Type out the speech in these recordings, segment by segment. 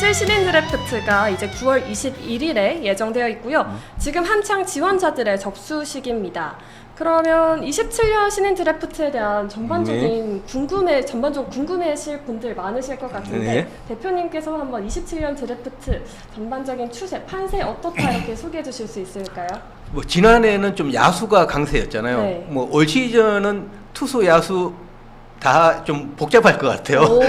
27 신인 드래프트가 이제 9월 21일에 예정되어 있고요. 지금 한창 지원자들의 접수 시기입니다. 그러면 27년 신인 드래프트에 대한 전반적으로 궁금해하실 분들 많으실 것 같은데 대표님께서 한번 27년 드래프트 전반적인 추세, 판세 어떻다 이렇게 소개해 주실 수 있을까요? 뭐 지난해는 좀 야수가 강세였잖아요. 네. 뭐 올 시즌은 투수, 야수 다 좀 복잡할 것 같아요.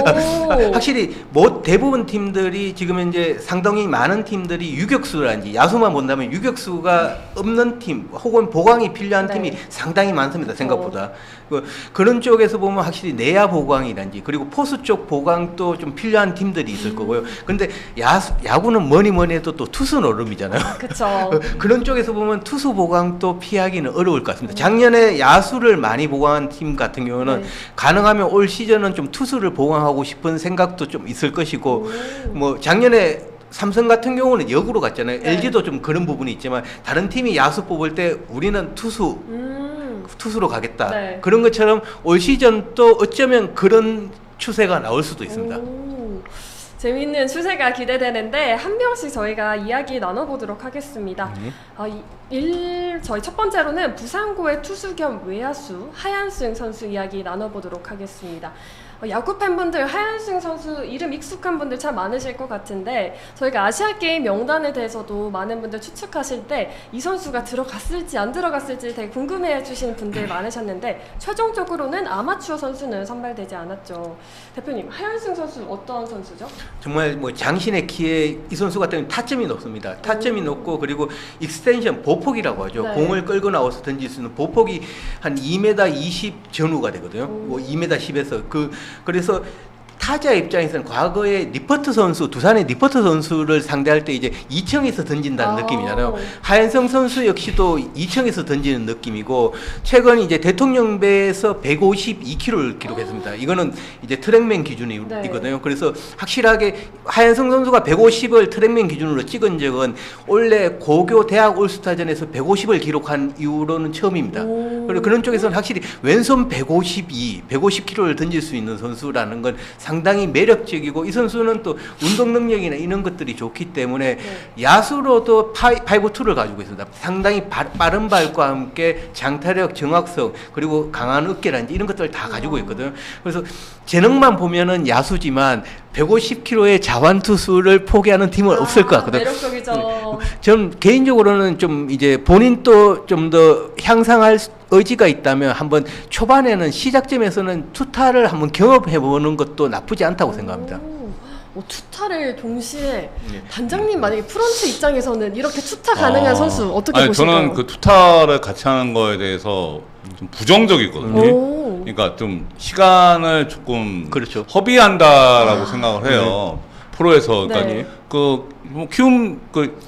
확실히 뭐 대부분 팀들이 지금 현재 상당히 많은 팀들이 유격수라든지 야수만 본다면 유격수가 없는 팀 혹은 보강이 필요한 팀이 상당히 많습니다. 생각보다. 그런 쪽에서 보면 확실히 내야 보강이라든지 그리고 포수 쪽 보강도 좀 필요한 팀들이 있을 거고요. 근데 야구는 뭐니 해도 또 투수 노름이잖아요. 그렇죠. 그런 쪽에서 보면 투수 보강도 피하기는 어려울 것 같습니다. 작년에 야수를 많이 보강한 팀 같은 경우는 가능하면 올 시즌은 좀 투수를 보강하고 싶은 생각도 좀 있을 것이고 뭐 작년에 삼성 같은 경우는 역으로 갔잖아요. LG도 좀 그런 부분이 있지만 다른 팀이 야수 뽑을 때 우리는 투수로 가겠다. 그런 것처럼 올 시즌 또 어쩌면 그런 추세가 나올 수도 있습니다. 재미있는 추세가 기대되는데 한 명씩 저희가 이야기 나눠보도록 하겠습니다. 저희 첫 번째로는 부산고의 투수 겸 외야수 하얀승 선수 이야기 나눠보도록 하겠습니다. 야구 팬분들 하얀승 선수 이름 익숙한 분들 참 많으실 것 같은데 저희가 아시아게임 명단에 대해서도 많은 분들 추측하실 때 이 선수가 들어갔을지 안 들어갔을지 되게 궁금해해 주시는 분들 많으셨는데 최종적으로는 아마추어 선수는 선발되지 않았죠. 대표님, 하얀승 선수 어떤 선수죠? 정말 뭐 장신의 키에 이 선수 같은 경우는 타점이 높습니다. 타점이 높고 그리고 익스텐션 보폭이라고 하죠. 공을 끌고 나와서 던질 수 있는 보폭이 한 2m 20 전후가 되거든요. 뭐 2m 10에서 그래서 타자 입장에서는 과거에 리퍼트 선수, 두산의 리퍼트 선수를 상대할 때 이제 2층에서 던진다는 느낌이잖아요. 하얀성 선수 역시도 2층에서 던지는 느낌이고 최근 이제 대통령배에서 152km를 기록했습니다. 이거는 이제 트랙맨 기준이거든요. 그래서 확실하게 하얀성 선수가 150을 트랙맨 기준으로 찍은 적은 원래 고교 대학 올스타전에서 150을 기록한 이후로는 처음입니다. 그리고 그런 쪽에서는 확실히 왼손 150km를 던질 수 있는 선수라는 건 상당히 매력적이고 이 선수는 또 운동 능력이나 이런 것들이 좋기 때문에 야수로도 5-2를 가지고 있습니다. 상당히 빠른 발과 함께 장타력, 정확성 그리고 강한 어깨라든지 이런 것들을 다 가지고 있거든요. 그래서 재능만 보면은 야수지만 150km의 자완 투수를 포기하는 팀은 없을 것 같거든요. 매력적이죠. 저는 개인적으로는 좀 이제 본인도 좀 더 향상할 의지가 있다면 한번 초반에는 시작점에서는 투타를 한번 경험해보는 것도 나쁘지 않다고 생각합니다. 투타를 동시에 단장님 만약에 프런트 입장에서는 이렇게 투타 가능한 선수 어떻게 보실까요? 저는 그 투타를 같이 하는 거에 대해서 좀 부정적이거든요. 그러니까 좀 시간을 조금 허비한다라고 생각을 해요. 프로에서 그러니까 뭐 키움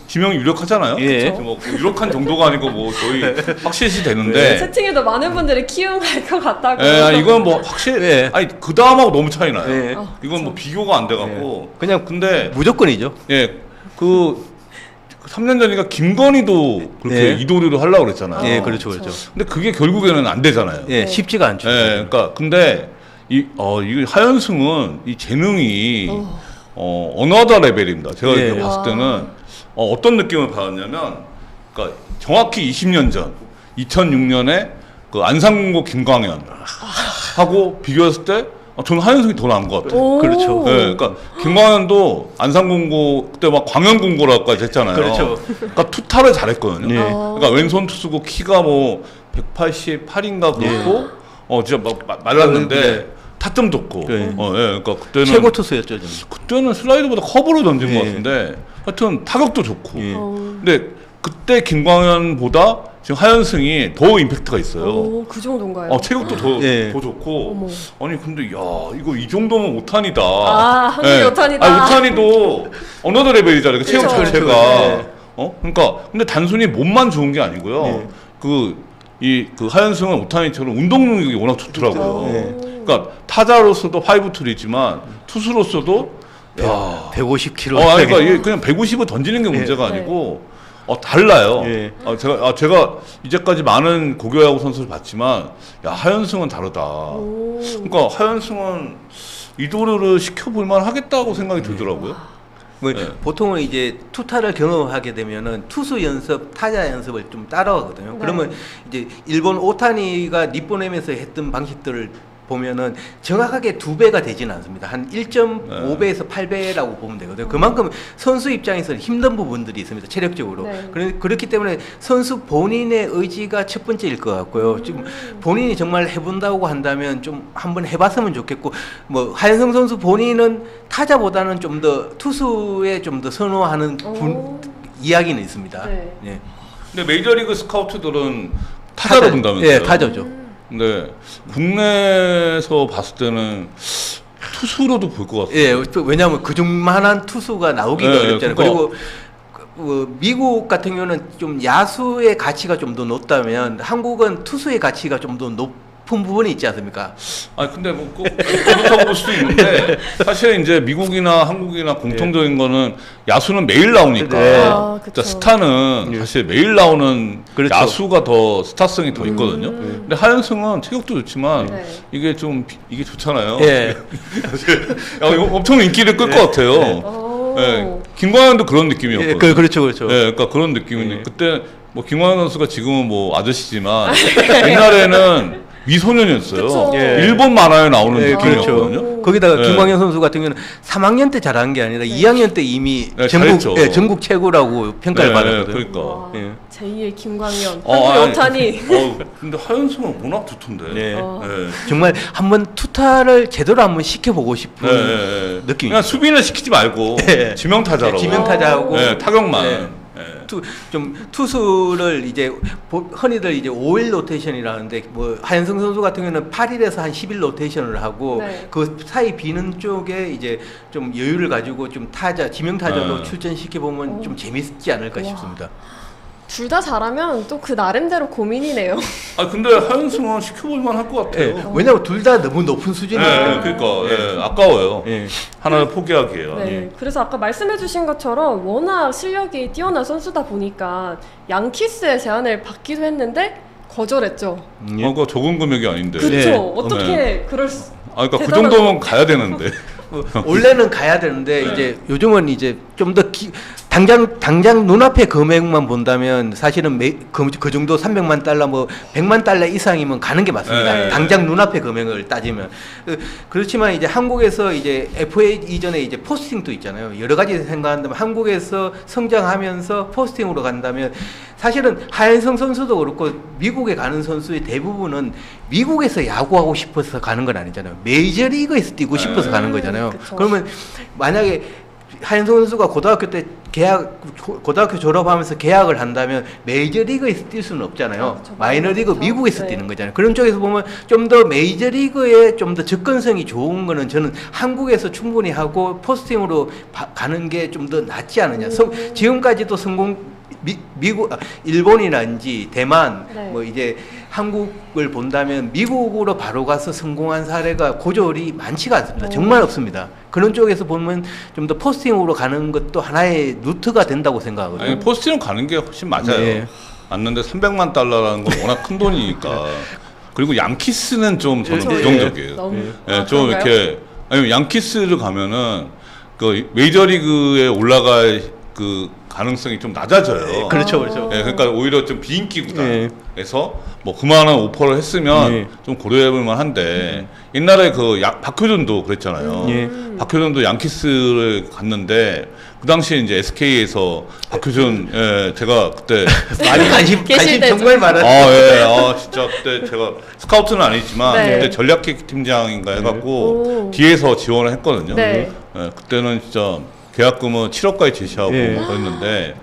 지명이 유력하잖아요. 뭐 유력한 정도가 아니고 뭐 거의 확실시 되는데 채팅에도 많은 분들이 키움 갈 것 같다고. 이건 뭐 확실히 아니 그 다음하고 너무 차이 나요. 이건 뭐 비교가 안 돼갖고 그냥 근데 무조건이죠. 그 3년 전인가 김건희도 그렇게 이도류를 하려고 그랬잖아요. 그렇죠. 근데 그게 결국에는 안 되잖아요. 쉽지가 않죠. 그러니까 근데 이 하연승은 이 재능이 어너더 레벨입니다. 제가 이렇게 봤을 때는 어떤 느낌을 받았냐면, 그러니까 정확히 20년 전, 2006년에 그 안산공고 김광현 하고 비교했을 때 저는 하연승이 더 나은 것 같아요. 그렇죠. 그러니까 김광현도 안산공고 그때 막 광현공고라고까지 했잖아요. 그러니까 투타를 잘했거든요. 그러니까 왼손 투수고 키가 뭐 188인가 그렇고 진짜 막 말랐는데. 타점 좋고, 그러니까 그때는 최고 투수였죠. 그때는 슬라이드보다 커브로 던진 것 같은데, 하여튼 타격도 좋고. 근데 그때 김광현보다 지금 하연승이 더 임팩트가 있어요. 그 정도인가요? 체격도 더 좋고. 아니 근데 이거 이 정도면 5탄이다. 한국이 5탄이다. 오탄이도 어너더 레벨이잖아요. 체격 자체가. 그러니까 근데 단순히 몸만 좋은 게 아니고요. 그 하연승은 오타니처럼 운동 능력이 워낙 좋더라고요. 그러니까 타자로서도 5툴이지만 투수로서도 150km. 그러니까 이게 그냥 150을 던지는 게 문제가 아니고 달라요. 제가 이제까지 많은 고교야구 선수를 봤지만 하연승은 다르다. 그러니까 하연승은 이도르를 시켜볼 만 하겠다고 생각이 들더라고요. 뭐 네. 보통은 이제 투타를 경험하게 되면은 투수 연습, 타자 연습을 좀 따라가거든요. 네. 그러면 이제 일본 오타니가 니포넴에서 했던 방식들을 보면은 정확하게 2배가 되지는 않습니다. 한 1.5배에서 8배라고 보면 되거든요. 그만큼 선수 입장에서는 힘든 부분들이 있습니다. 체력적으로. 네. 그렇기 때문에 선수 본인의 의지가 첫 번째일 것 같고요. 지금 본인이 정말 해본다고 한다면 좀 한번 해봤으면 좋겠고, 뭐 하현성 선수 본인은 타자보다는 좀 더 투수에 좀 더 선호하는 이야기는 있습니다. 네. 예. 근데 메이저리그 스카우트들은 타자로 본다면서요? 예, 타자죠. 근데 국내에서 봤을 때는 투수로도 볼 것 같아요. 예, 왜냐하면 그중만한 투수가 나오기가 예, 어렵잖아요. 그러니까. 그리고 미국 같은 경우는 좀 야수의 가치가 좀 더 높다면 한국은 투수의 가치가 좀 더 높은 부분이 있지 않습니까? 아니 근데 뭐 그렇다고 볼 수도 있는데 사실 이제 미국이나 한국이나 공통적인 거는 야수는 매일 나오니까 네. 아, 그쵸. 진짜 스타는 사실 매일 나오는 그렇죠. 야수가 더 스타성이 더 있거든요. 근데 하현승은 체격도 좋지만 네. 이게 좀 이게 좋잖아요. 예. 야, 이거 엄청 인기를 끌 것 같아요. 오. 예, 김광현도 그런 느낌이었거든요. 그렇죠, 그렇죠. 예, 그러니까 그런 느낌인데 예. 그때 뭐 김광현 선수가 지금은 뭐 아저씨지만 옛날에는 미소년이었어요. 그쵸. 예. 일본 만화에 나오는 예, 느낌이었거든요. 그렇죠. 거기다가 네. 김광현 선수 같은 경우는 3학년 때 잘한 게 아니라 2학년 때 이미 네, 전국 잘했죠. 전국 최고라고 평가를 네, 받았거든요. 그러니까. 와, 예. 제2의 김광현, 아니, 한국 오타니. 근데 하현승은 워낙 좋던데. 네. 어. 정말 한번 투타를 제대로 한번 시켜보고 싶은 네. 느낌이 그냥 수비는 시키지 말고 네. 지명타자로. 지명타자하고 네, 타격만. 네. 좀 투수를 이제 흔히들 이제 5일 로테이션이라는데 뭐 하현승 선수 같은 경우는 8일에서 한 10일 로테이션을 하고 네. 그 사이 비는 쪽에 이제 좀 여유를 가지고 좀 타자 지명타자로 네. 출전시켜 보면 좀 재밌지 않을까 싶습니다. 둘 다 잘하면 또 그 나름대로 고민이네요. 아 근데 하현승은 시켜볼만 할 것 같아요. 예, 왜냐하면 둘 다 너무 높은 수준이에요. 그러니까 아까워요. 예. 하나를 포기하기에요. 네, 그래서 아까 말씀해주신 것처럼 워낙 실력이 뛰어난 선수다 보니까 양키스의 제안을 받기도 했는데 거절했죠. 그거 적은 금액이 아닌데. 그렇죠. 네. 어떻게 그럴 수? 아, 그러니까 그 대단한 정도면 가야 되는데. 원래는 가야 되는데 네. 이제 요즘은 이제 좀 더 당장 눈앞의 금액만 본다면 사실은 그 정도 300만 달러 뭐 100만 달러 이상이면 가는 게 맞습니다. 네. 당장 눈앞의 금액을 따지면 그렇지만 이제 한국에서 이제 FA 이전에 이제 포스팅도 있잖아요. 여러 가지 생각한다면 한국에서 성장하면서 포스팅으로 간다면 사실은 하현성 선수도 그렇고 미국에 가는 선수의 대부분은 미국에서 야구하고 싶어서 가는 건 아니잖아요. 메이저리그에서 뛰고 싶어서 가는 거잖아요. 그쵸. 그러면 만약에 하현성 선수가 고등학교 때 고등학교 졸업하면서 계약을 한다면 메이저리그에서 뛸 수는 없잖아요. 그렇죠. 마이너리그 그렇죠. 미국에서 네. 뛰는 거잖아요. 그런 쪽에서 보면 좀 더 메이저리그에 좀 더 접근성이 좋은 거는 저는 한국에서 충분히 하고 포스팅으로 가는 게 좀 더 낫지 않느냐. 지금까지도 일본이란지 대만 네. 뭐 이제 한국을 본다면 미국으로 바로 가서 성공한 사례가 고졸이 많지가 않습니다. 정말 없습니다. 그런 쪽에서 보면 좀 더 포스팅으로 가는 것도 하나의 루트가 된다고 생각하거든요. 아니, 포스팅으로 가는 게 훨씬 맞아요. 네. 맞는데 300만 달러라는 건 워낙 큰 돈이니까. 그리고 양키스는 좀 저는 그렇죠. 부정적이에요. 너무 예, 좀 그런가요? 이렇게 아니면 양키스를 가면은 그 메이저리그에 올라갈 그 가능성이 좀 낮아져요. 그렇죠, 그렇죠. 예, 그러니까 오히려 좀 비인기 네. 구단에서 뭐 그만한 오퍼를 했으면 네. 좀 고려해볼 만한데 옛날에 그 박효준도 그랬잖아요. 예. 박효준도 양키스를 갔는데 그 당시에 이제 SK에서 박효준 제가 그때 많이 관심 계실 때죠. 정말 많았죠. 진짜 그때 제가 스카우트는 아니지만 네. 그때 전략기 팀장인가 해갖고 오. 뒤에서 지원을 했거든요. 네. 그때는 진짜 계약금은 7억까지 제시하고 예. 그랬는데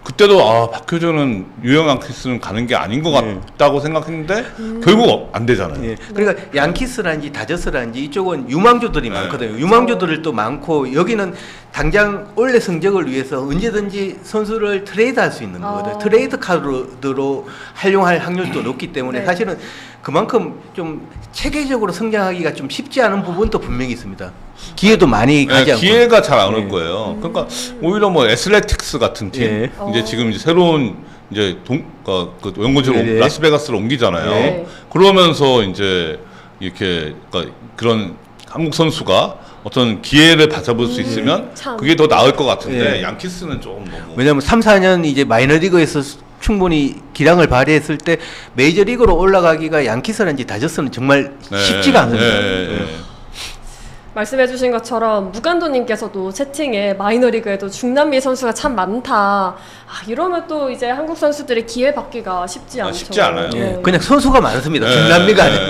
그때도 박효준은 유형 양키스는 가는 게 아닌 것 같다고 생각했는데 결국 안 되잖아요. 예. 그러니까 양키스라든지 다저스라든지 이쪽은 유망주들이 네. 많거든요. 유망주들을 또 많고 여기는 당장 원래 성적을 위해서 언제든지 선수를 트레이드할 수 있는 거거든요. 트레이드 카드로 활용할 확률도 높기 때문에 네. 사실은 그만큼 좀 체계적으로 성장하기가 좀 쉽지 않은 부분도 분명히 있습니다. 기회도 많이 가지 않고. 기회가 잘 안 올 예. 거예요. 그러니까 오히려 뭐 애슬레틱스 같은 팀 예. 이제 지금 이제 새로운 이제 그 연구지로 네네. 라스베가스로 옮기잖아요. 네. 그러면서 이제 이렇게 그러니까 그런 한국 선수가 어떤 기회를 받아볼 수 있으면 참. 그게 더 나을 것 같은데 예. 양키스는 조금 너무 왜냐하면 3, 4년 이제 마이너리그에서 충분히 기량을 발휘했을 때 메이저리그로 올라가기가 양키스라든지 다저스는 정말 쉽지가 않습니다. 예. 말씀해주신 것처럼 무간도님께서도 채팅에 마이너리그에도 중남미 선수가 참 많다. 아, 이러면 또 이제 한국 선수들이 기회 받기가 쉽지 않죠. 쉽지 않아요. 예. 그냥 선수가 많습니다. 중남미가 아니라.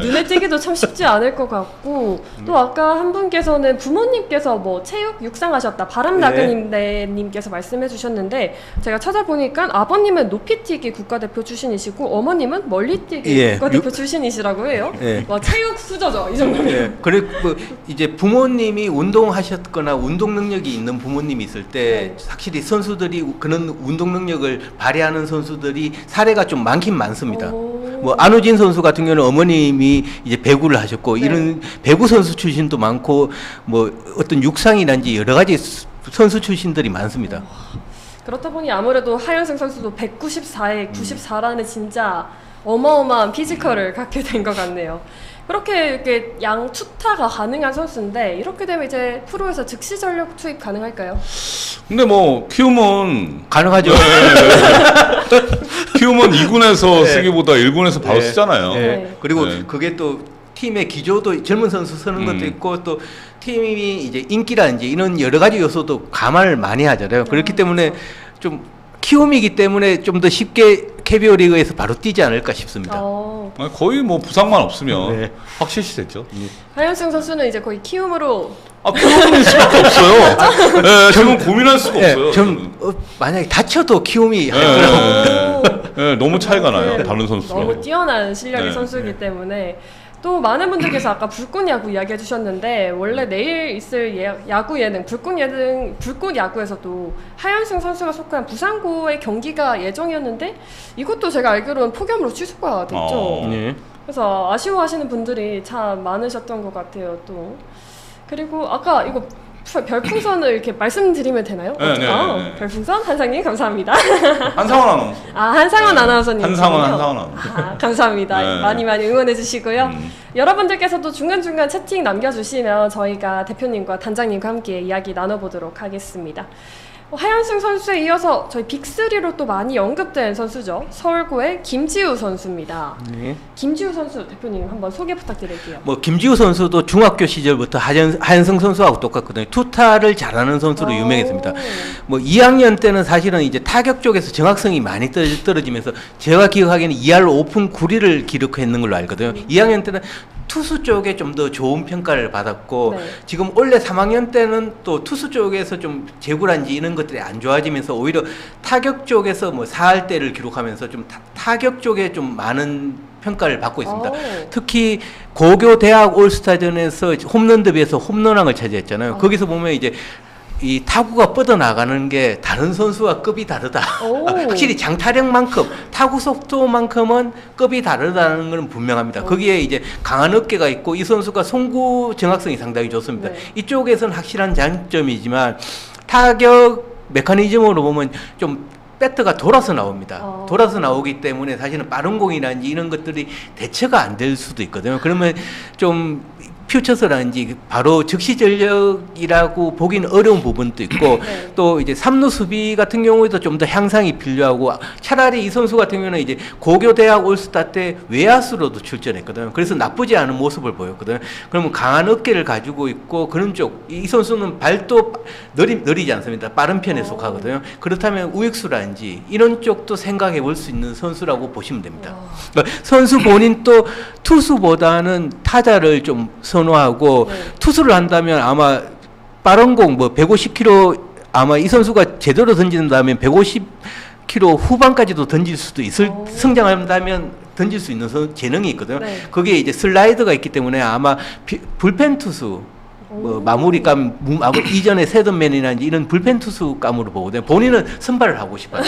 눈에 띄기도 참 쉽지 않을 것 같고 또 아까 한 분께서는 부모님께서 뭐 체육 육상하셨다 바람나그님께서 말씀해 주셨는데 제가 찾아보니까 아버님은 높이뛰기 국가대표 출신이시고 어머님은 멀리뛰기 예. 국가대표 출신이시라고 해요. 예. 와, 체육 수저죠 이 정도면. 예. 그리고 이제 부모님이 운동하셨거나 운동 능력이 있는 부모님이 있을 때 확실히 선수들이 그런 운동 능력을 발휘하는 선수들이 사례가 좀 많긴 많습니다. 뭐 안우진 선수 같은 경우는 어머님이 이제 배구를 하셨고 네. 이런 배구 선수 출신도 많고 뭐 어떤 육상이란지 여러 가지 선수 출신들이 많습니다. 그렇다 보니 아무래도 하현승 선수도 194에 94라는 진짜 어마어마한 피지컬을 갖게 된 것 같네요. 그렇게 이렇게 양 투타가 가능한 선수인데 이렇게 되면 이제 프로에서 즉시 전력 투입 가능할까요? 근데 뭐 키움은 가능하죠. 키움은 2군에서 네. 쓰기보다 1군에서 바로 네. 쓰잖아요. 네. 그리고 네. 그게 또 팀의 기조도 젊은 선수 쓰는 것도 있고 또 팀이 이제 인기라든지 이런 여러 가지 요소도 감안을 많이 하잖아요. 그렇기 때문에 좀 키움이기 때문에 좀 더 쉽게 KBO 리그에서 바로 뛰지 않을까 싶습니다. 아니, 거의 뭐 부상만 없으면 네. 확실시 됐죠. 하현승 선수는 이제 거의 키움으로 아, 키움일 수밖에 없어요. 네, 지금 고민할 수가 없어요. 좀 만약에 다쳐도 키움이 할 네. 거라고. 네, 너무 차이가 나요. 네, 다른 선수랑. 너무 뛰어난 실력의 네. 선수이기 때문에 또 많은 분들께서 아까 불꽃 야구 이야기해 주셨는데 원래 내일 있을 야구 예능 불꽃 야구에서도 하현승 선수가 속한 부산고의 경기가 예정이었는데 이것도 제가 알기로는 폭염으로 취소가 됐죠. 네. 그래서 아쉬워하시는 분들이 참 많으셨던 것 같아요. 또 그리고 아까 이거 별풍선을 이렇게 말씀드리면 되나요? 네, 네, 아, 네, 네. 별풍선 한상님 감사합니다. 한상원 아나운서. 아, 한상원 아나운서님. 한상원 아나운서. 아, 감사합니다. 네. 많이 응원해 주시고요. 여러분들께서도 중간중간 채팅 남겨주시면 저희가 대표님과 단장님과 함께 이야기 나눠보도록 하겠습니다. 하현승 선수에 이어서 저희 빅3로 또 많이 언급된 선수죠. 서울고의 김지우 선수입니다. 네. 김지우 선수 대표님 한번 소개 부탁드릴게요. 뭐 김지우 선수도 중학교 시절부터 하현승 선수하고 똑같거든요. 투타를 잘하는 선수로 유명했습니다. 뭐 2학년 때는 사실은 이제 타격 쪽에서 정확성이 많이 떨어지면서 제가 기억하기에는 2할 5푼 9리를 기록했는 걸로 알거든요. 2학년 때는 투수 쪽에 좀 더 좋은 평가를 받았고 네. 지금 원래 3학년 때는 또 투수 쪽에서 좀 제구란지 이런 것들이 안 좋아지면서 오히려 타격 쪽에서 뭐 4할대를 기록하면서 좀 타격 쪽에 좀 많은 평가를 받고 있습니다. 특히 고교 대학 올스타전에서 홈런 더비에서 홈런왕을 차지했잖아요. 거기서 보면 이제 이 타구가 뻗어나가는 게 다른 선수와 급이 다르다. 확실히 장타력만큼 타구 속도만큼은 급이 다르다는 건 분명합니다. 거기에 이제 강한 어깨가 있고 이 선수가 송구 정확성이 상당히 좋습니다. 네. 이쪽에서는 확실한 장점이지만 타격 메커니즘으로 보면 좀 배트가 돌아서 나옵니다. 돌아서 나오기 때문에 사실은 빠른 공이라든지 이런 것들이 대처가 안 될 수도 있거든요. 그러면 좀 퓨처스라든지 바로 즉시 전력이라고 보기는 어려운 부분도 있고 네. 또 이제 3루 수비 같은 경우에도 좀 더 향상이 필요하고 차라리 이 선수 같은 경우는 이제 고교 대학 올스타 때 외야수로도 출전했거든요. 그래서 나쁘지 않은 모습을 보였거든요. 그러면 강한 어깨를 가지고 있고 그런 쪽 이 선수는 발도 느리지 않습니다. 빠른 편에 속하거든요. 그렇다면 우익수라든지 이런 쪽도 생각해 볼 수 있는 선수라고 보시면 됩니다. 그러니까 선수 본인 또 투수보다는 타자를 좀 선호하고 네. 투수를 한다면 아마 빠른 공 뭐 150km 아마 이 선수가 제대로 던진다면 150km 후반까지도 던질 수도 있을 성장한다면 던질 수 있는 재능이 있거든요. 네. 거기에 이제 슬라이드가 있기 때문에 아마 불펜 투수 뭐 마무리감 이전에 세던맨이나 이런 불펜 투수감으로 보거든요. 본인은 선발을 하고 싶어요.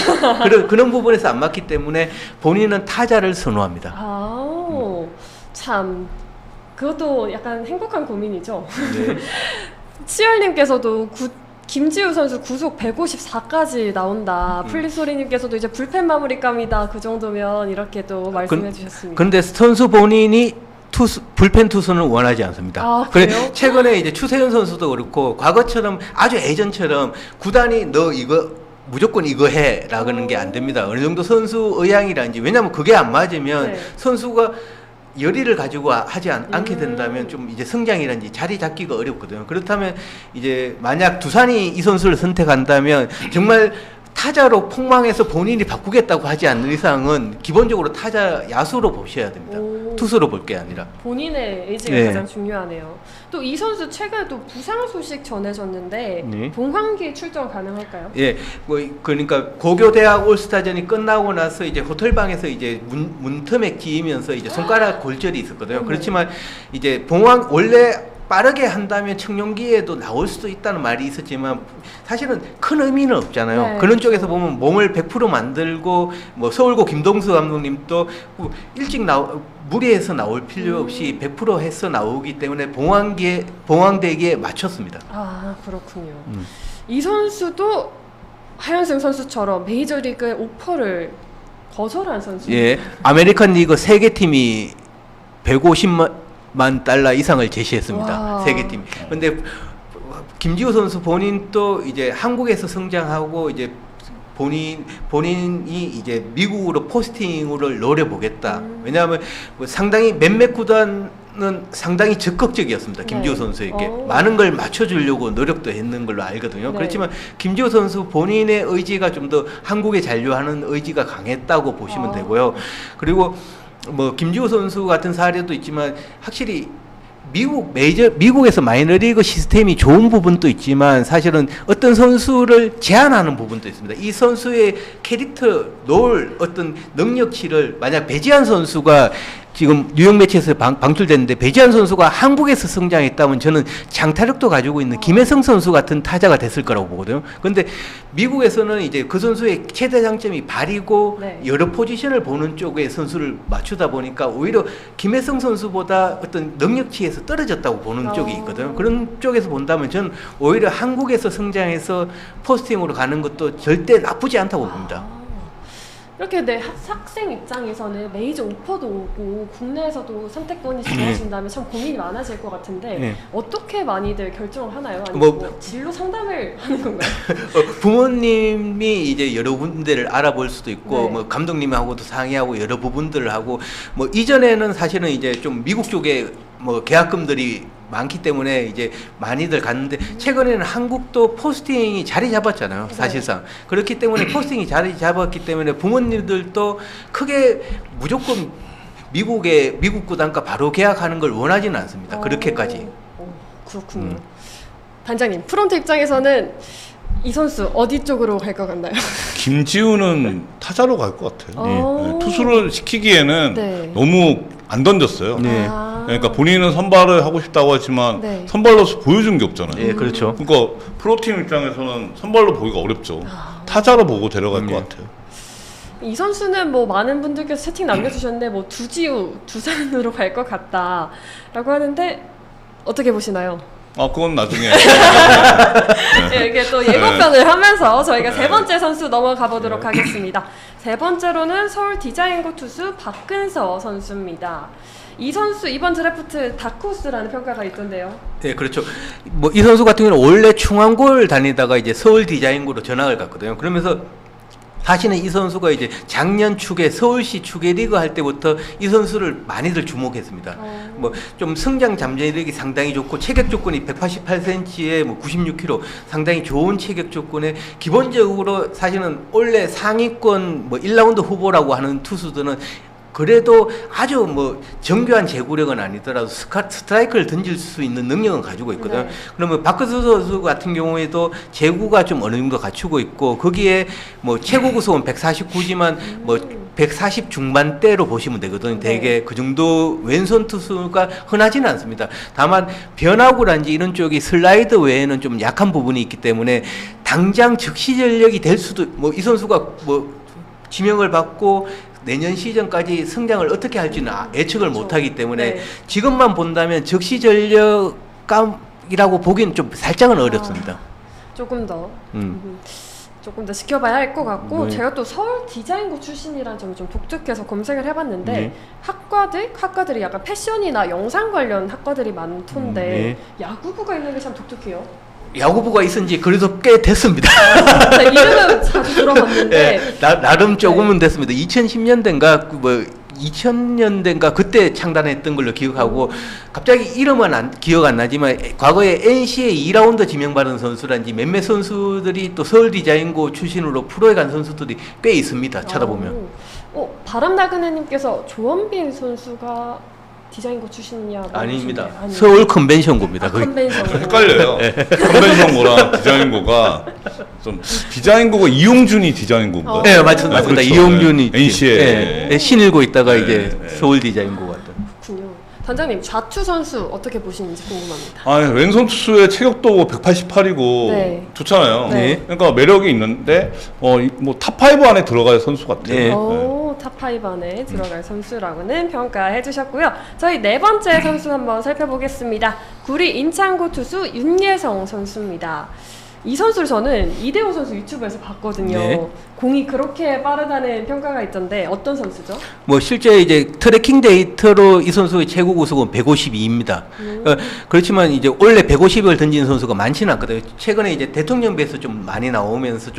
그런 부분에서 안 맞기 때문에 본인은 타자를 선호합니다. 참 그것도 약간 행복한 고민이죠. 네. 치열님께서도 김지우 선수 구속 154까지 나온다. 플리소리님께서도 이제 불펜 마무리감이다. 그 정도면 이렇게 또 말씀해 주셨습니다. 그런데 선수 본인이 불펜 투수는 원하지 않습니다. 아, 그래 그래요? 최근에 이제 추세현 선수도 그렇고 과거처럼 아주 예전처럼 구단이 너 이거 무조건 이거 해라는 게 안 됩니다. 어느 정도 선수 의향이라든지 왜냐하면 그게 안 맞으면 네. 선수가 열의를 가지고 하지 않게 된다면 좀 이제 성장이라든지 자리 잡기가 어렵거든요. 그렇다면 이제 만약 두산이 이 선수를 선택한다면 정말 타자로 폭망해서 본인이 바꾸겠다고 하지 않는 이상은 기본적으로 타자 야수로 보셔야 됩니다. 오. 투수로 볼 게 아니라. 본인의 의지가 네. 가장 중요하네요. 또 이 선수 최근에도 부상 소식 전해졌는데 네. 봉황기 출전 가능할까요? 예, 뭐 그러니까 고교대학 올스타전이 끝나고 나서 이제 호텔방에서 이제 문틈에 끼면서 이제 손가락 골절이 있었거든요. 네. 그렇지만 이제 봉황 원래 빠르게 한다면 청룡기에도 나올 수도 있다는 말이 있었지만 사실은 큰 의미는 없잖아요. 네, 그런 그렇죠. 쪽에서 보면 몸을 100% 만들고 뭐 서울고 김동수 감독님도 일찍 무리해서 나올 필요 없이 100% 해서 나오기 때문에 봉황대기에 맞췄습니다. 아, 그렇군요. 이 선수도 하현승 선수처럼 메이저리그의 오퍼를 거절한 선수. 예, 아메리칸 리그 3개 팀이 150만 달러 이상을 제시했습니다. 와. 3개 팀. 근데 김지호 선수 본인도 이제 한국에서 성장하고 이제 본인이 이제 미국으로 포스팅을 노려보겠다. 왜냐하면 뭐 상당히 몇몇 구단은 상당히 적극적이었습니다. 김지호 네. 선수에게 오. 많은 걸 맞춰주려고 노력도 했는 걸로 알거든요. 네. 그렇지만 김지호 선수 본인의 의지가 좀 더 한국에 잔류하는 의지가 강했다고 보시면 아. 되고요. 그리고 뭐 김지호 선수 같은 사례도 있지만 확실히 미국에서 마이너리그 시스템이 좋은 부분도 있지만 사실은 어떤 선수를 제한하는 부분도 있습니다. 이 선수의 캐릭터, 어떤 능력치를 만약 배지한 선수가 지금 뉴욕 매치에서 방출됐는데 배지한 선수가 한국에서 성장했다면 저는 장타력도 가지고 있는 김혜성 선수 같은 타자가 됐을 거라고 보거든요. 그런데 미국에서는 이제 그 선수의 최대 장점이 발이고 네. 여러 포지션을 보는 쪽에 선수를 맞추다 보니까 오히려 김혜성 선수보다 어떤 능력치에서 떨어졌다고 보는 쪽이 있거든요. 그런 쪽에서 본다면 저는 오히려 한국에서 성장해서 포스팅으로 가는 것도 절대 나쁘지 않다고 봅니다. 이렇게 내 학생 입장에서는 메이저 오퍼도 오고 국내에서도 선택권이 주어진다면 참 고민이 많아질 것 같은데 네. 어떻게 많이들 결정을 하나요? 아니면 뭐 진로 상담을 하는 건가요? 부모님이 이제 여러 군데를 알아볼 수도 있고 네. 뭐 감독님하고도 상의하고 여러 부분들을 하고 뭐 이전에는 사실은 이제 좀 미국 쪽에 뭐 계약금들이 많기 때문에 이제 많이들 갔는데 최근에는 한국도 포스팅이 자리 잡았잖아요. 사실상. 그렇기 때문에 포스팅이 자리 잡았기 때문에 부모님들도 크게 무조건 미국 구단과 바로 계약하는 걸 원하지는 않습니다. 그렇게까지. 그렇군요. 단장님, 프론트 입장에서는 이 선수 어디 쪽으로 갈 것 같나요? 김지우는 타자로 갈 것 같아요. 오. 투수를 시키기에는 네. 너무 안 던졌어요. 네. 그러니까 본인은 선발을 하고 싶다고 하지만 네. 선발로서 보여준 게 없잖아요. 예, 그렇죠. 그러니까 프로팀 입장에서는 선발로 보기가 어렵죠. 타자로 보고 데려갈 것 같아요. 이 선수는 뭐 많은 분들께서 채팅 남겨주셨는데 뭐 두산으로 갈 것 같다라고 하는데 어떻게 보시나요? 그건 나중에. 네, 이게 또 예고편을 하면서 저희가 세 번째 선수 넘어가 보도록 하겠습니다. 세 번째로는 서울 디자인고 투수 박근서 선수입니다. 이 선수 이번 드래프트 다크호스라는 평가가 있던데요. 네, 그렇죠. 뭐 이 선수 같은 경우는 원래 충암고를 다니다가 이제 서울 디자인고로 전학을 갔거든요. 그러면서 사실은 이 선수가 이제 작년 축에 서울시 축에 리그 할 때부터 이 선수를 많이들 주목했습니다. 뭐 좀 성장 잠재력이 상당히 좋고 체격 조건이 188cm에 뭐 96kg 상당히 좋은 체격 조건에 기본적으로 사실은 원래 상위권 뭐 1라운드 후보라고 하는 투수들은 그래도 아주 뭐 정교한 제구력은 아니더라도 스트라이크를 던질 수 있는 능력은 가지고 있거든요. 네. 그러면 박근서 선수 같은 경우에도 제구가 좀 어느 정도 갖추고 있고 거기에 뭐 최고 구속은 149지만 뭐 140 중반대로 보시면 되거든요. 대개 그 정도 왼손 투수가 흔하지는 않습니다. 다만 변화구란지 이런 쪽이 슬라이드 외에는 좀 약한 부분이 있기 때문에 당장 즉시 전력이 될 수도 뭐 이 선수가 뭐 지명을 받고 내년 시즌까지 성장을 어떻게 할지는 예측을 못하기 때문에 네. 지금만 본다면 적시 전력감이라고 보기는 좀 살짝은 어렵습니다. 조금 더. 조금 더 지켜봐야 할 것 같고 네. 제가 또 서울 디자인고 출신이라는 점이 좀 독특해서 검색을 해봤는데 네. 학과들이 약간 패션이나 영상 관련 학과들이 많던데 네. 야구부가 있는 게 참 독특해요. 야구부가 있은 지 그래도 꽤 됐습니다. 자, 이름은 자주 들어봤는데 나름 조금은 됐습니다. 2010년대인가 뭐 2000년대인가 그때 창단했던 걸로 기억하고 갑자기 이름은 기억 안 나지만 과거에 NC의 2라운드 지명받은 선수란지 몇몇 선수들이 또 서울 디자인고 출신으로 프로에 간 선수들이 꽤 있습니다. 찾아보면. 바람나그네님께서 조원빈 선수가 디자인고 출신이냐? 아닙니다. 아니에요. 서울 컨벤션고입니다. 거기. 컨벤션. 헷갈려요. 컨벤션고랑 디자인고가 좀 디자인고가 이용준이 디자인고인가요? 네, 맞습니다. 그렇죠. 이용준이 NC에 신일고 있다가 네, 이제 네. 서울 디자인고 갔다. 그렇군요. 단장님 좌투 선수 어떻게 보시는지 궁금합니다. 아, 왼손 투수의 체격도 188이고 네. 좋잖아요. 네. 그러니까 매력이 있는데 뭐 탑5 안에 들어갈 선수 같아요. 네. 탑5 안에 들어갈 선수라고는 평가해 주셨고요. 저희 네 번째 선수 한번 살펴보겠습니다. 구리 인창고 투수 윤예성 선수입니다. 이 선수를 저는 이대호 선수 유튜브에서 봤거든요. 네. 공이 그렇게 빠르다는 평가가 있던데 어떤 선수죠? 뭐 실제 이제 트래킹 데이터로 이 선수의 최고 구속은 152입니다. 그렇지만 이제 원래 150을 던지는 선수가 많지는 않거든요. 최근에 이제 대통령배에서 좀 많이 나오면서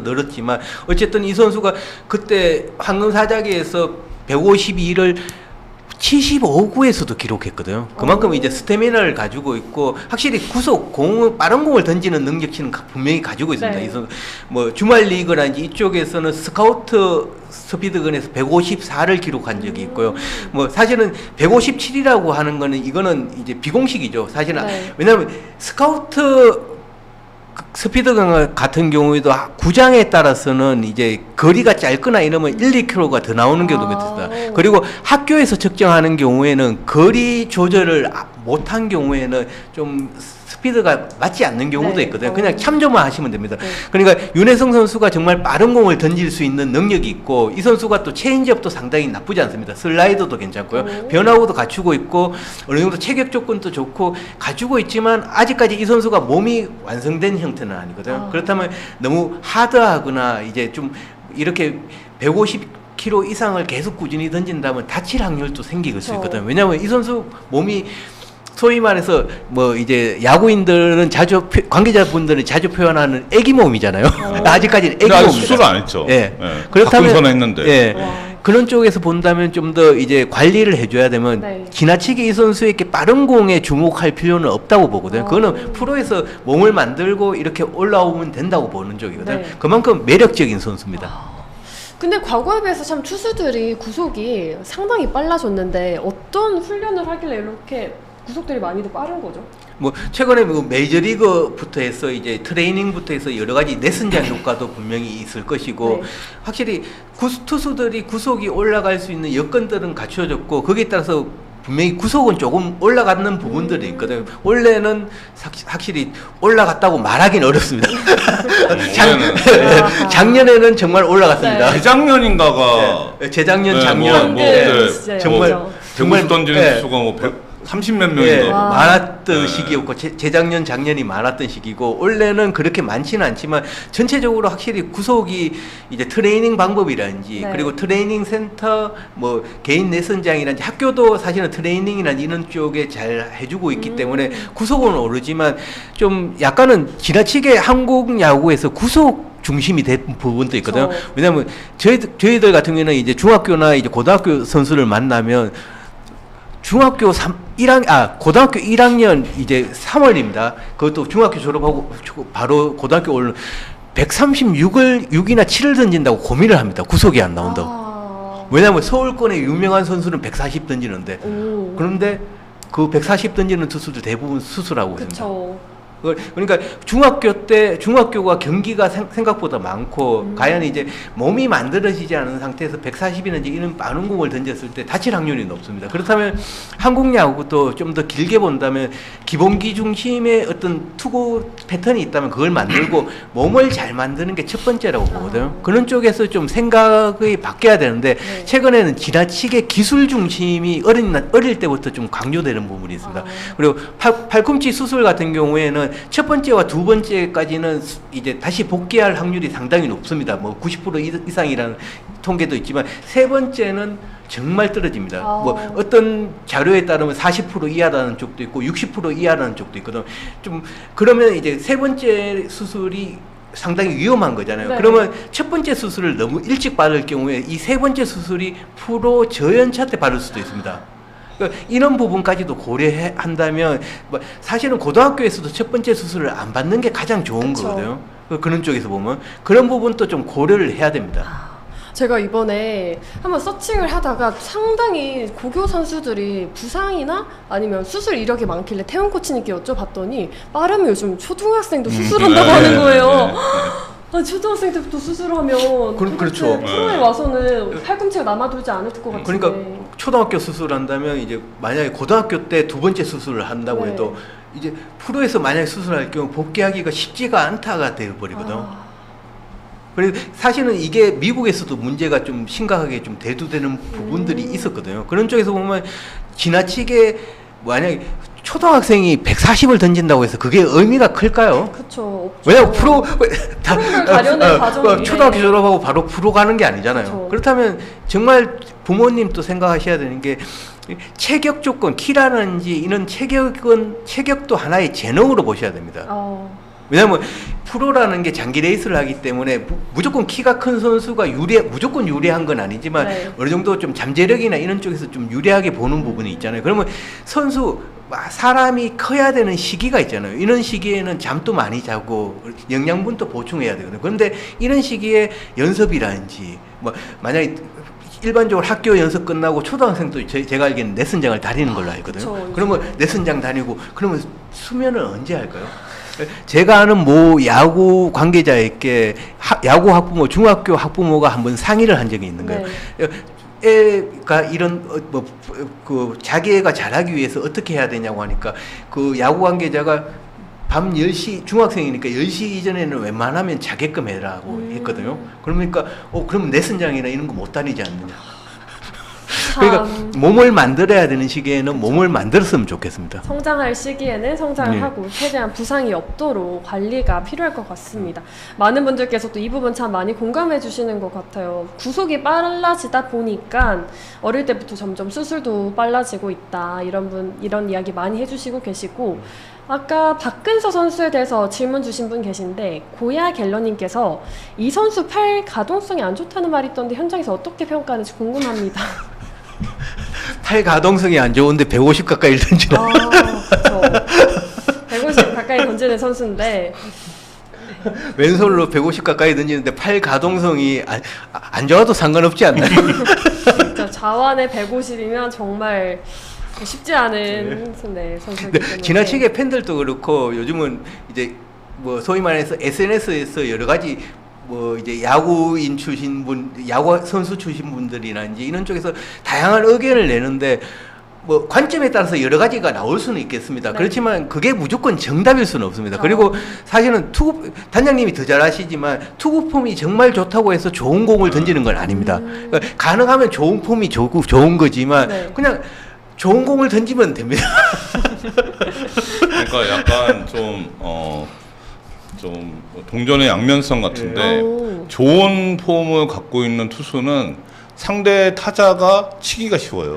늘었지만 어쨌든 이 선수가 그때 황금사자기에서 152를 75구에서도 기록했거든요. 그만큼 이제 스태미나를 가지고 있고 확실히 빠른 공을 던지는 능력치는 분명히 가지고 있습니다. 네. 이 선수 뭐 주말 리그라든지 이쪽에서는 스카우트 스피드건에서 154를 기록한 적이 있고요. 뭐 사실은 157이라고 하는 거는 이거는 이제 비공식이죠. 사실은 네. 왜냐하면 스카우트 스피드건 같은 경우에도 구장에 따라서는 이제 거리가 짧거나 이러면 1-2km가 더 나오는 경우도 있습니다. 그리고 학교에서 측정하는 경우에는 거리 조절을 못한 경우에는 좀 스피드가 맞지 않는 경우도 네. 있거든요. 그냥 참조만 하시면 됩니다. 네. 그러니까 윤혜성 선수가 정말 빠른 공을 던질 수 있는 능력이 있고 이 선수가 또 체인지업도 상당히 나쁘지 않습니다. 슬라이더도 괜찮고요. 변화구도 갖추고 있고 어느 정도 체격 조건도 좋고 갖추고 있지만 아직까지 이 선수가 몸이 완성된 형태는 아니거든요. 그렇다면 너무 하드하거나 이제 좀 이렇게 150km 이상을 계속 꾸준히 던진다면 다칠 확률도 생길 수 있거든요. 왜냐하면 이 선수 몸이 소위 말해서 뭐 이제 야구인들은 관계자분들은 자주 표현하는 애기 몸이잖아요. 아직까지는 애기 몸입니다. 수술을 안 했죠. 예. 네. 그렇다면 가끔서는 했는데. 예. 그런 쪽에서 본다면 좀 더 이제 관리를 해줘야 되면 네. 지나치게 이 선수에게 빠른 공에 주목할 필요는 없다고 보거든요. 그거는 프로에서 몸을 만들고 이렇게 올라오면 된다고 보는 쪽이거든요. 네. 그만큼 매력적인 선수입니다. 근데 과거에 비해서 참 투수들이 구속이 상당히 빨라졌는데 어떤 훈련을 하길래 이렇게 구속들이 많이 더 빠른 거죠? 뭐 최근에 뭐 메이저리그부터 해서 이제 트레이닝부터 해서 여러 가지 내선장 효과도 분명히 있을 것이고 네. 확실히 투수들이 구속이 올라갈 수 있는 여건들은 갖춰졌고 거기에 따라서 분명히 구속은 조금 올라가는 부분들이 있거든요. 원래는 확실히 올라갔다고 말하기는 어렵습니다. 작년에는 정말 올라갔습니다. 네. 재작년인가가 재작년, 네, 작년 정말 던지는 수가 뭐 130몇 명이더라고요. 많았던 시기였고 재작년, 작년이 많았던 시기고 올해는 그렇게 많지는 않지만 전체적으로 확실히 구속이 이제 트레이닝 방법이라든지 그리고 트레이닝 센터 뭐 개인 내선장이라든지 학교도 사실은 트레이닝이나 이런 쪽에 잘 해주고 있기 때문에 구속은 오르지만 좀 약간은 지나치게 한국 야구에서 구속 중심이 된 부분도 있거든요. 왜냐하면 저희들 같은 경우는 이제 중학교나 이제 고등학교 선수를 만나면 고등학교 1학년 이제 3월입니다. 그것도 중학교 졸업하고 바로 고등학교 오는 136이나 7을 던진다고 고민을 합니다. 구속이 안 나온다고. 왜냐하면 서울권의 유명한 선수는 140 던지는데 그런데 그 140 던지는 투수들 대부분 수술하고 있습니다. 그러니까 중학교가 경기가 생각보다 많고 과연 이제 몸이 만들어지지 않은 상태에서 140이나 이런 빠른 공을 던졌을 때 다칠 확률이 높습니다. 그렇다면 한국 야구도 좀 더 길게 본다면 기본기 중심의 어떤 투구 패턴이 있다면 그걸 만들고 몸을 잘 만드는 게 첫 번째라고 보거든요. 그런 쪽에서 좀 생각이 바뀌어야 되는데 네. 최근에는 지나치게 기술 중심이 어릴 때부터 좀 강조되는 부분이 있습니다. 그리고 팔꿈치 수술 같은 경우에는 첫 번째와 두 번째까지는 이제 다시 복귀할 확률이 상당히 높습니다. 뭐 90% 이상이라는 통계도 있지만 세 번째는 정말 떨어집니다. 뭐 어떤 자료에 따르면 40% 이하라는 쪽도 있고 60% 이하라는 쪽도 있거든. 좀 그러면 이제 세 번째 수술이 상당히 위험한 거잖아요. 네. 그러면 첫 번째 수술을 너무 일찍 받을 경우에 이 세 번째 수술이 프로 저연차 때 받을 수도 있습니다. 그러니까 이런 부분까지도 고려한다면 뭐 사실은 고등학교에서도 첫 번째 수술을 안 받는 게 가장 좋은 그쵸. 거거든요. 그런 쪽에서 보면 그런 부분도 좀 고려를 해야 됩니다. 제가 이번에 한번 서칭을 하다가 상당히 고교 선수들이 부상이나 아니면 수술 이력이 많길래 태훈 코치님께 여쭤봤더니 빠르면 요즘 초등학생도 수술한다고 하는 거예요. 아, 초등학생 때부터 수술하면 그렇죠. 프로에 와서는 팔꿈치가 남아돌지 않을 것 같은데. 그러니까 초등학교 수술한다면 이제 만약에 고등학교 때 두 번째 수술을 한다고 네. 해도 이제 프로에서 만약에 수술할 경우 복귀하기가 쉽지가 않다가 되어버리거든. 그리고 사실은 이게 미국에서도 문제가 좀 심각하게 좀 대두되는 부분들이 있었거든요. 그런 쪽에서 보면 지나치게 만약에 초등학생이 140을 던진다고 해서 그게 의미가 클까요? 그렇죠. 왜냐면 프로를 가려는 과정이 초등학교 졸업하고 바로 프로 가는 게 아니잖아요. 그쵸. 그렇다면 정말 부모님도 생각하셔야 되는 게 체격 조건, 키라든지 이런 체격도 하나의 재능으로 보셔야 됩니다. 왜냐하면 프로라는 게 장기 레이스를 하기 때문에 무조건 키가 큰 선수가 무조건 유리한 건 아니지만 네. 어느 정도 좀 잠재력이나 이런 쪽에서 좀 유리하게 보는 부분이 있잖아요. 그러면 사람이 커야 되는 시기가 있잖아요. 이런 시기에는 잠도 많이 자고 영양분도 보충해야 되거든요. 그런데 이런 시기에 연습이라든지 뭐 만약에 일반적으로 학교 연습 끝나고 초등학생도 제가 알기에는 레슨장을 다니는 걸로 알거든요. 그쵸. 그러면 레슨장 다니고 그러면 수면을 언제 할까요? 제가 아는 모 야구 관계자에게 야구 학부모, 중학교 학부모가 한번 상의를 한 적이 있는 거예요. 네. 애가 이런 자기 애가 잘하기 위해서 어떻게 해야 되냐고 하니까 그 야구 관계자가 밤 10시 중학생이니까 10시 이전에는 웬만하면 자게끔 해라고 했거든요. 그러니까 그러면 레슨장이나 이런 거 못 다니지 않느냐. 그러니까 몸을 만들어야 되는 시기에는 몸을 만들었으면 좋겠습니다. 성장할 시기에는 성장을 하고 최대한 부상이 없도록 관리가 필요할 것 같습니다. 많은 분들께서도 이 부분 참 많이 공감해 주시는 것 같아요. 구속이 빨라지다 보니까 어릴 때부터 점점 수술도 빨라지고 있다. 이런 이야기 많이 해주시고 계시고 아까 박근서 선수에 대해서 질문 주신 분 계신데 고야 갤러님께서 이 선수 팔 가동성이 안 좋다는 말이 있던데 현장에서 어떻게 평가하는지 궁금합니다. 팔 가동성이 안 좋은데 150 가까이 던지나? 그렇죠. 150 가까이 던지는 선수인데 왼손으로 150 가까이 던지는데 팔 가동성이 안 좋아도 상관없지 않나요? 진짜 자완의 150이면 정말 쉽지 않은 선수이기 때문에 지나치게 팬들도 그렇고 요즘은 이제 뭐 소위 말해서 SNS에서 여러 가지 뭐 이제 야구인 출신 야구 선수 출신 분들이나 이제 이런 쪽에서 다양한 의견을 내는데 뭐 관점에 따라서 여러 가지가 나올 수는 있겠습니다. 네. 그렇지만 그게 무조건 정답일 수는 없습니다. 그리고 사실은 단장님이 더 잘하시지만 투구 폼이 정말 좋다고 해서 좋은 공을 던지는 건 아닙니다. 그러니까 가능하면 좋은 폼이 좋은 거지만 네. 그냥 좋은 공을 던지면 됩니다. 그러니까 약간 좀 동전의 양면성 같은데 좋은 폼을 갖고 있는 투수는 상대 타자가 치기가 쉬워요.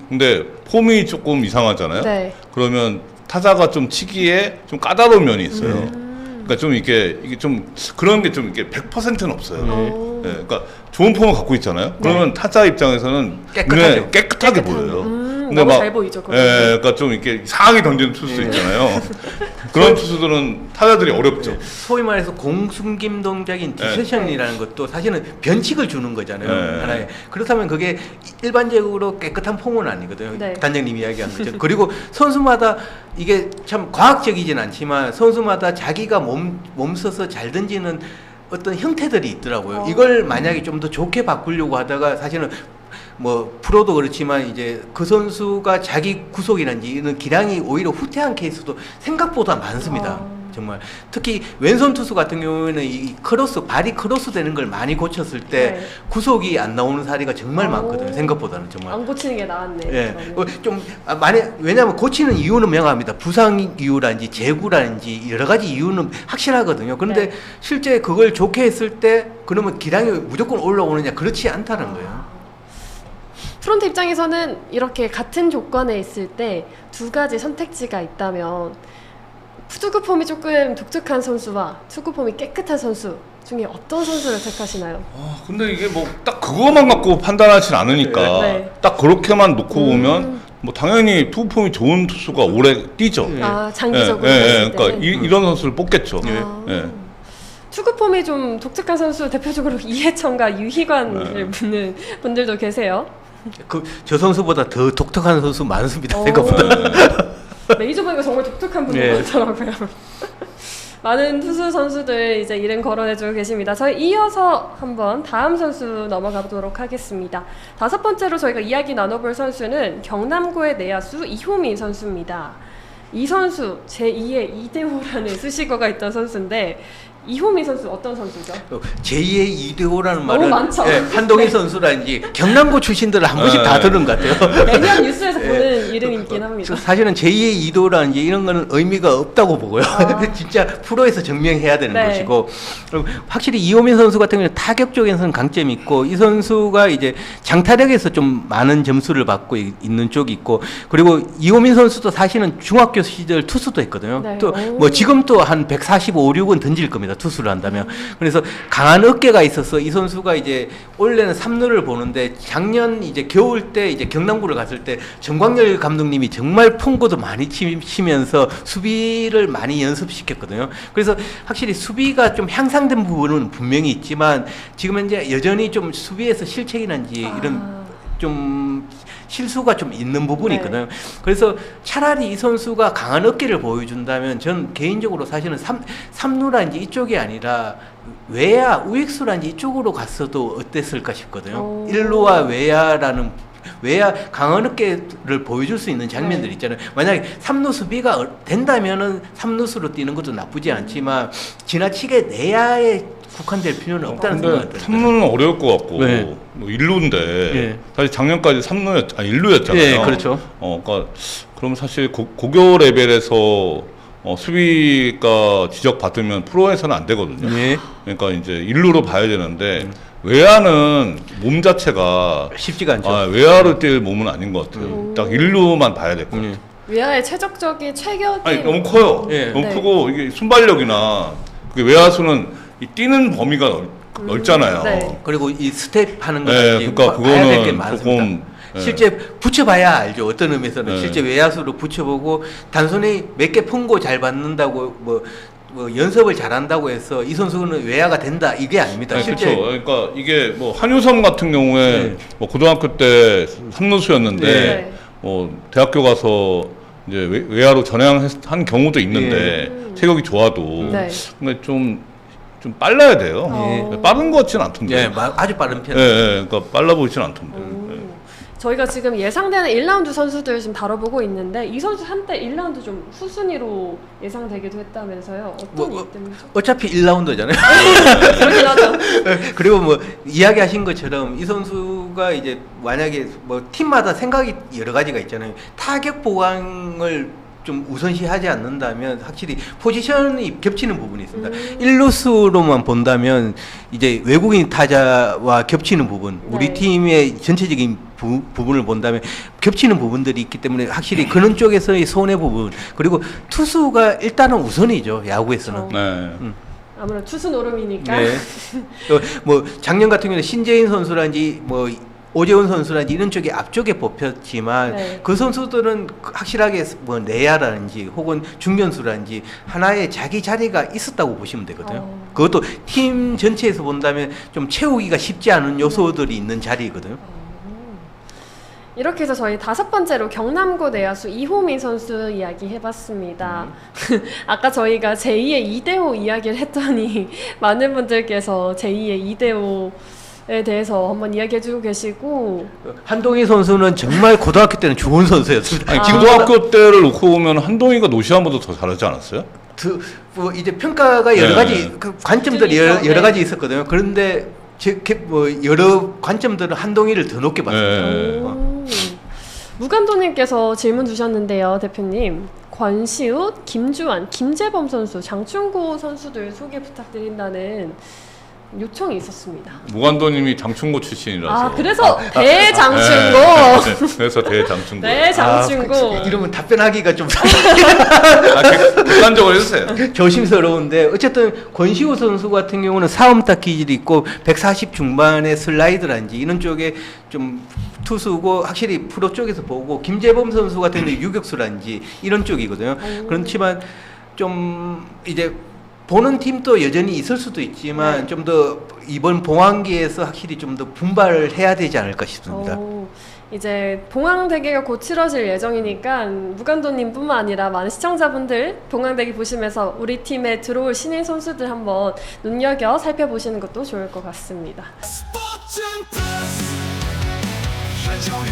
근데 폼이 조금 이상하잖아요. 네. 그러면 타자가 좀 치기에 좀 까다로운 면이 있어요. 그러니까 좀 이게 좀 그런 게 좀 이게 100%는 없어요. 네, 그러니까 좋은 폼을 갖고 있잖아요. 그러면 타자 입장에서는 깨끗하죠. 깨끗하게 보여요. 너무 잘 보이죠. 그러니까 좀 이렇게 이상하게 던지는 투수 있잖아요. 그런 투수들은 타자들이 어렵죠. 소위 말해서 공숨김 동작인 디세션이라는 것도 사실은 변칙을 주는 거잖아요. 하나의. 그렇다면 그게 일반적으로 깨끗한 폼은 아니거든요. 네. 단장님이 이야기한 거죠. 그리고 선수마다 이게 참 과학적이진 않지만 선수마다 자기가 몸 써서 잘 던지는 어떤 형태들이 있더라고요. 이걸 만약에 좀 더 좋게 바꾸려고 하다가 사실은 뭐 프로도 그렇지만 이제 그 선수가 자기 구속이라든지 이런 기량이 오히려 후퇴한 케이스도 생각보다 많습니다. 정말 특히 왼손 투수 같은 경우에는 이 크로스 발이 크로스 되는 걸 많이 고쳤을 때 네. 구속이 안 나오는 사례가 정말 오. 많거든요. 생각보다는 정말. 안 고치는 게 나았네. 예, 그러면. 좀 많이 왜냐하면 고치는 이유는 명확합니다. 부상 이유라든지 재구라든지 여러 가지 이유는 확실하거든요. 그런데 네. 실제 그걸 좋게 했을 때 그러면 기량이 무조건 올라오느냐 그렇지 않다는 거예요. 프론트 입장에서는 이렇게 같은 조건에 있을 때 두 가지 선택지가 있다면 투구 폼이 조금 독특한 선수와 투구 폼이 깨끗한 선수 중에 어떤 선수를 택하시나요? 근데 이게 뭐 딱 그거만 갖고 판단하진 않으니까 네. 딱 그렇게만 놓고 보면 뭐 당연히 투구폼이 좋은 투수가 오래 뛰죠. 네. 아, 장기적으로 예, 봤을 그러니까 때는. 이런 선수를 뽑겠죠. 아. 예. 투구 폼이 좀 독특한 선수 대표적으로 이해찬과 유희관을 묻는 분들도 계세요. 저 선수보다 더 독특한 선수 많습니다. 오. 생각보다. 메이저 보니까 정말 독특한 분들 네. 많더라고요. 많은 투수 선수들 이제 이름 거론해주고 계십니다. 저희 이어서 한번 다음 선수 넘어가도록 하겠습니다. 5번째로 저희가 이야기 나눠볼 선수는 경남고의 내야수 이호민 선수입니다. 이 선수 제2의 이대호라는 수식어가 있던 선수인데 이호민 선수 어떤 선수죠? 제2의 이대호라는 말은 많죠. 예, 한동희 선수라든지 경남고 출신들은 한 번씩 다 들은 것 같아요. 매년 뉴스에서 보는 이름이긴 합니다. 사실은 제2의 이대호라든지 이런 거는 의미가 없다고 보고요. 진짜 프로에서 증명해야 되는 네. 것이고 확실히 이호민 선수 같은 경우는 타격 쪽에서는 강점이 있고 이 선수가 이제 장타력에서 좀 많은 점수를 받고 있는 쪽이 있고 그리고 이호민 선수도 사실은 중학교 시절 투수도 했거든요. 네. 또 뭐 지금 또 한 145, 6은 던질 겁니다. 투수를 한다면. 그래서 강한 어깨가 있어서 이 선수가 이제 원래는 3루를 보는데 작년 이제 겨울 때 이제 경남구를 갔을 때 정광열 감독님이 정말 풍고도 많이 치면서 수비를 많이 연습시켰거든요. 그래서 확실히 수비가 좀 향상된 부분은 분명히 있지만 지금 현재 여전히 좀 수비에서 실책이란지 이런 좀 실수가 좀 있는 부분이 있거든요. 그래서 차라리 이 선수가 강한 어깨를 보여준다면 전 개인적으로 사실은 3루란지 이쪽이 아니라 외야, 우익수란지 이쪽으로 갔어도 어땠을까 싶거든요. 1루와 외야 강한 어깨를 보여줄 수 있는 장면들 있잖아요. 만약에 3루 수비가 된다면은 3루수로 뛰는 것도 나쁘지 않지만 지나치게 내야에 국한될 필요는 없다는 생각이 근데 들어요. 3루는 어려울 것 같고 네. 뭐 1루인데 네. 사실 작년까지 1루였잖아요. 네, 그렇죠. 그러니까 그럼 사실 고교 레벨에서 수비가 지적받으면 프로에서는 안 되거든요. 네. 그러니까 이제 1루로 봐야 되는데 외야는 몸 자체가 쉽지가 않죠. 외야를 뛸 몸은 아닌 것 같아요. 딱 1루만 봐야 될 것 같아요. 외야의 최적적인 체격이 아니 너무 커요. 예. 너무 네. 크고 이게 순발력이나 그게 외야수는 이 뛰는 범위가 넓잖아요. 네. 그리고 이 스텝 하는 네, 거는 그러니까 봐야 될 게 그거는 많습니다. 조금 실제 붙여봐야 알죠. 어떤 의미에서는 네. 실제 외야수로 붙여보고 단순히 몇 개 품고 잘 받는다고 뭐 연습을 잘한다고 해서 이 선수는 외야가 된다 이게 아닙니다. 네, 실제 그렇죠. 그러니까 이게 뭐 한유섬 같은 경우에 네. 뭐 고등학교 때 3루수였는데 네. 뭐 대학교 가서 이제 외야로 전향한 경우도 있는데 체격이 좋아도 네. 근데 좀 빨라야 돼요. 네. 빠른 것 같지는 않던데. 예, 아주 빠른 편. 그러니까 빨라 보이지는 않던데. 저희가 지금 예상되는 1라운드 선수들 지금 다뤄보고 있는데 이 선수 한때 1라운드 좀 후순위로 예상되기도 했다면서요. 어떤 이유 때문이죠? 어차피 1라운드잖아요. 그렇긴 하죠. 그리고 뭐 이야기하신 것처럼 이 선수가 이제 만약에 뭐 팀마다 생각이 여러 가지가 있잖아요. 타격 보강을 좀 우선시하지 않는다면 확실히 포지션이 겹치는 부분이 있습니다. 1루수로만 본다면 이제 외국인 타자와 겹치는 부분, 우리 네. 팀의 전체적인 부분을 본다면 겹치는 부분들이 있기 때문에 확실히 그런 쪽에서의 손해 부분 그리고 투수가 일단은 우선이죠. 야구에서는. 그렇죠. 네. 아무래도 투수 노름이니까. 네. 또 뭐 작년 같은 경우는 신재인 선수라든지 뭐 오재훈 선수라든지 이런 쪽이 앞쪽에 뽑혔지만 네. 그 선수들은 확실하게 뭐 내야라든지 혹은 중견수라든지 하나의 자기 자리가 있었다고 보시면 되거든요. 그것도 팀 전체에서 본다면 좀 채우기가 쉽지 않은 요소들이 있는 자리거든요. 이렇게 해서 저희 5번째로 경남고 내야수 이호민 선수 이야기 해봤습니다. 아까 저희가 제2의 이대호 이야기를 했더니 많은 분들께서 제2의 이대호에 대해서 한번 이야기해주고 계시고 한동희 선수는 정말 고등학교 때는 좋은 선수였습니다. 아니, 고등학교 때를 놓고 보면 한동희가 노시안보다 더 잘하지 않았어요? 뭐 이제 평가가 여러 네. 가지 그 관점들이 그러니까, 여러 네. 가지 있었거든요. 그런데 뭐 여러 관점들은 한동희를 더 높게 봤습니다. 네. 무간도님께서 질문 주셨는데요, 대표님. 권시웃, 김주환, 김재범 선수, 장충고 선수들 소개 부탁드린다는 요청이 있었습니다. 무관도님이 장충고 출신이라서. 아, 그래서 대장충고. 네, 그래서 대장충고. 대장충고. 이러면 답변하기가 좀 객관적으로 해주세요. 조심스러운데 어쨌든 권시우 선수 같은 경우는 사음딱 기질이 있고 140 중반의 슬라이드란지 이런 쪽에 좀 투수고 확실히 프로 쪽에서 보고 김재범 선수 같은 경우는 유격수란지 이런 쪽이거든요. 그렇지만 좀 이제 보는 팀도 여전히 있을 수도 있지만 좀 더 이번 봉황기에서 확실히 좀 더 분발을 해야 되지 않을까 싶습니다. 이제 봉황대계가 곧 치러질 예정이니까 무간도님뿐만 아니라 많은 시청자분들 봉황대계 보시면서 우리 팀에 들어올 신인 선수들 한번 눈여겨 살펴보시는 것도 좋을 것 같습니다. 스포츠 플러스 한정의